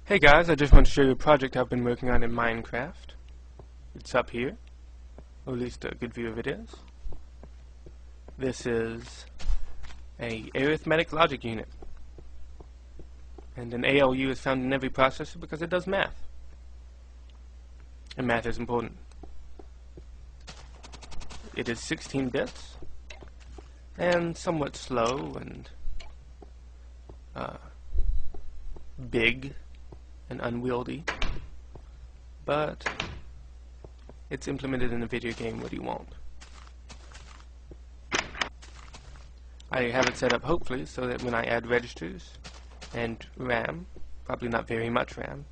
Hey guys, I just want to show you a project I've been working on in Minecraft. It's up here, or at least a good view of it is. This is a arithmetic logic unit. And an ALU is found in every processor because it does math. And math is important. It is 16 bits, and somewhat slow and big and unwieldy, but it's implemented in a video game. What do you want? I have it set up hopefully so that when I add registers and RAM, probably not very much RAM,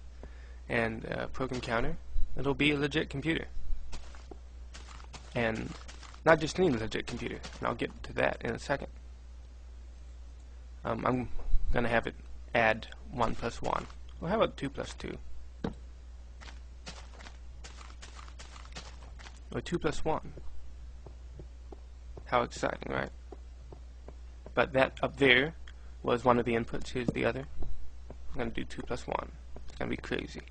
and a program counter, it'll be a legit computer. And not just any legit computer, and I'll get to that in a second. I'm going to have it add 1 plus 1. Well, how about 2 plus 2? Or 2 plus 1. How exciting, right? But that up there was one of the inputs. Here's the other. I'm going to do 2 plus 1. It's going to be crazy.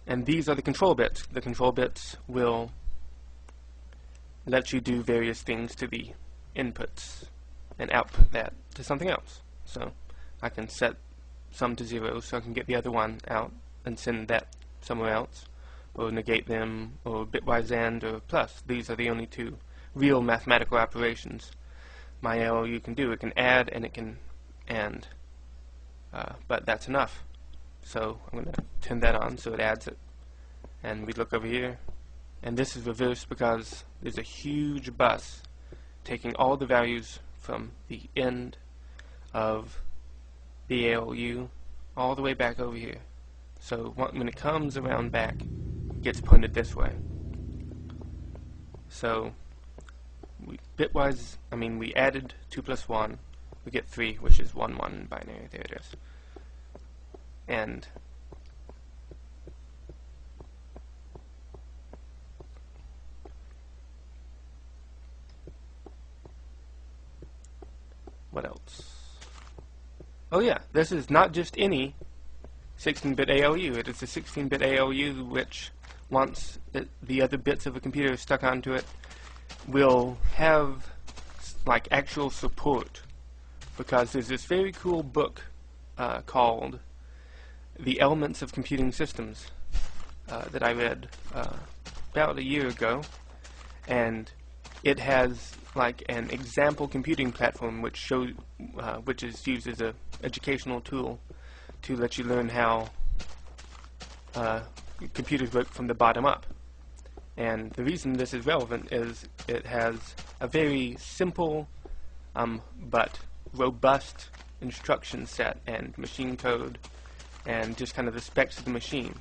And these are the control bits. The control bits will let you do various things to the inputs and output that to something else. So I can set some to 0 so I can get the other one out and send that somewhere else, or negate them, or bitwise AND, or plus. These are the only two real mathematical operations my ALU can do. It can add and it can AND, but that's enough. So I'm going to turn that on so it adds it, and we look over here, and this is reversed because there's a huge bus taking all the values from the end of the ALU all the way back over here. So when it comes around back, it gets pointed this way. So we added 2 plus 1, we get 3, which is 1, 1 in binary. There it is. And what else? Oh yeah, this is not just any 16-bit ALU. It is a 16-bit ALU which, once the other bits of a computer are stuck onto it, will have like actual support, because there's this very cool book called The Elements of Computing Systems that I read about a year ago, and it has like an example computing platform which is used as a educational tool to let you learn how computers work from the bottom up. And the reason this is relevant is it has a very simple but robust instruction set and machine code and just kind of the specs of the machine.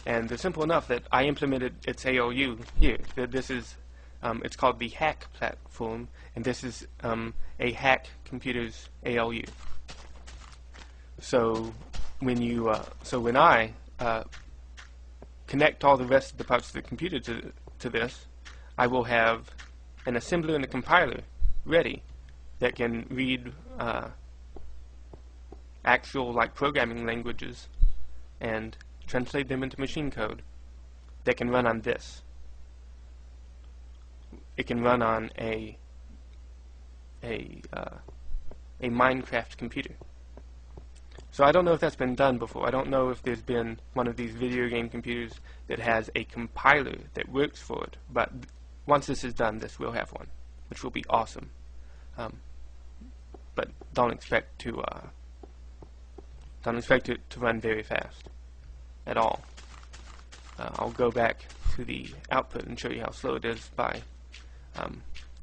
And they're simple enough that I implemented its ALU here. This is it's called the Hack platform, and this is a Hack Computers ALU. So when I connect all the rest of the parts of the computer to this, I will have an assembler and a compiler ready that can read actual like programming languages and translate them into machine code that can run on this. It can run on a Minecraft computer. So I don't know if that's been done before. I don't know if there's been one of these video game computers that has a compiler that works for it. But once this is done, this will have one, which will be awesome. But don't expect it to run very fast at all. I'll go back to the output and show you how slow it is by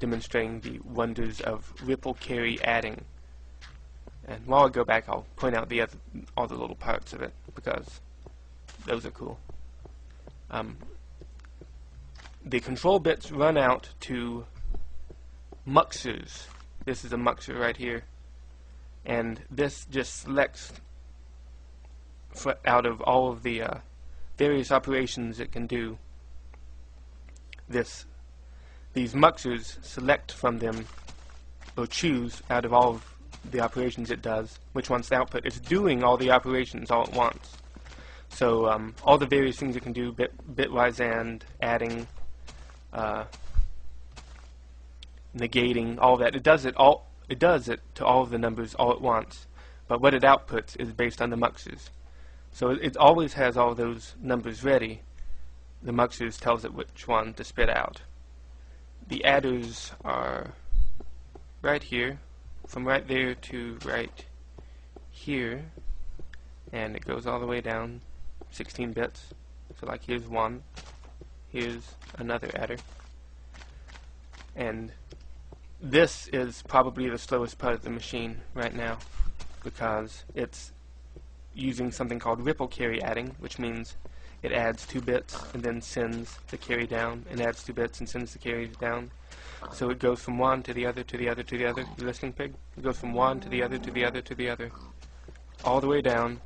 demonstrating the wonders of ripple carry adding. And while I go back, I'll point out all the little parts of it, because those are cool. The control bits run out to muxers. This is a muxer right here, and this just selects out of all of the various operations it can do. These muxers select from them, or choose out of all of the operations it does, which wants the output. It's doing all the operations all at once. So all the various things it can do, bitwise and adding, negating, all that. It does it all. It does it to all of the numbers all at once. But what it outputs is based on the muxes. So it always has all those numbers ready. The muxes tells it which one to spit out. The adders are right here, from right there to right here, and it goes all the way down 16 bits. So like here's one, here's another adder, and this is probably the slowest part of the machine right now because it's using something called ripple carry adding, which means it adds 2 bits and then sends the carry down, and adds 2 bits and sends the carry down. So it goes from one to the other to the other to the other. You listening, Pig? It goes from one to the other to the other to the other, all the way down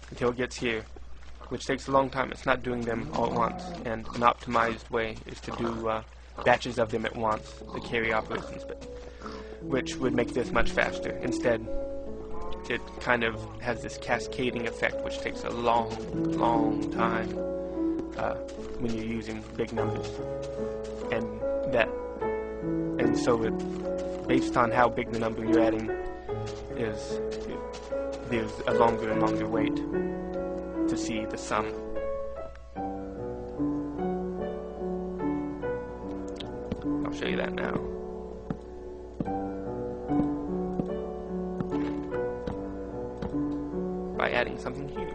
until it gets here, which takes a long time. It's not doing them all at once, and an optimized way is to do batches of them at once, the carry operations, but which would make this much faster. Instead, it kind of has this cascading effect, which takes a long time when you're using big numbers, and so it, based on how big the number you're adding is, there's a longer and longer wait to see the sum. I'll show you that now. By adding something huge.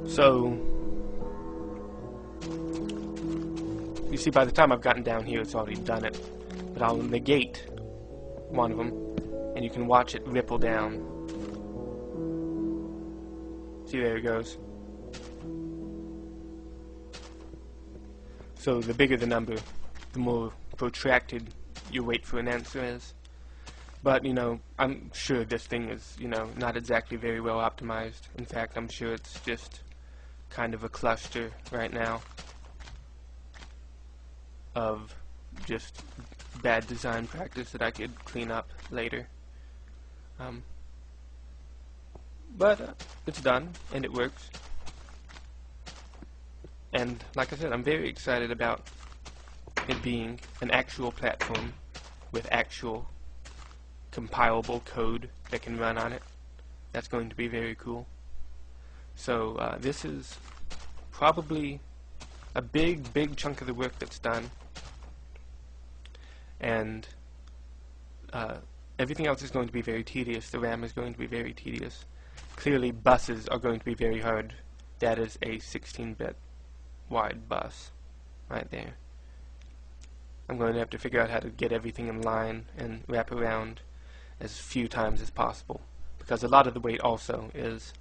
So, you see, by the time I've gotten down here, it's already done it. But I'll negate one of them, and you can watch it ripple down. See, there it goes. So the bigger the number, the more protracted your wait for an answer is. But, you know, I'm sure this thing is, you know, not exactly very well optimized. In fact, I'm sure it's just kind of a cluster right now of just bad design practice that I could clean up later. But it's done, and it works. And like I said, I'm very excited about it being an actual platform with actual compilable code that can run on it. That's going to be very cool. So this is probably a big chunk of the work that's done, and everything else is going to be very tedious. The RAM is going to be very tedious. Clearly buses are going to be very hard. That is a 16-bit wide bus right there. I'm going to have to figure out how to get everything in line and wrap around as few times as possible, because a lot of the weight also is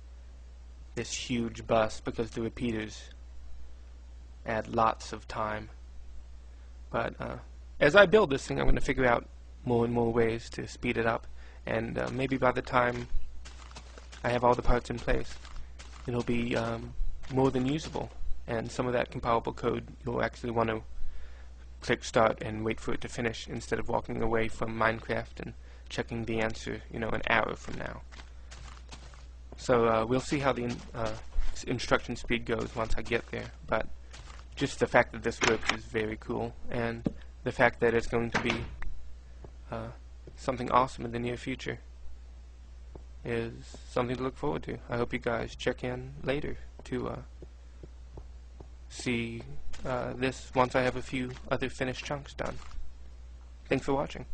this huge bus, because the repeaters add lots of time. But as I build this thing, I'm going to figure out more and more ways to speed it up, and maybe by the time I have all the parts in place, it'll be more than usable, and some of that compilable code you'll actually want to click start and wait for it to finish instead of walking away from Minecraft and checking the answer, you know, an hour from now. So we'll see how the instruction speed goes once I get there, but just the fact that this works is very cool, and the fact that it's going to be something awesome in the near future is something to look forward to. I hope you guys check in later to see this once I have a few other finished chunks done. Thanks for watching.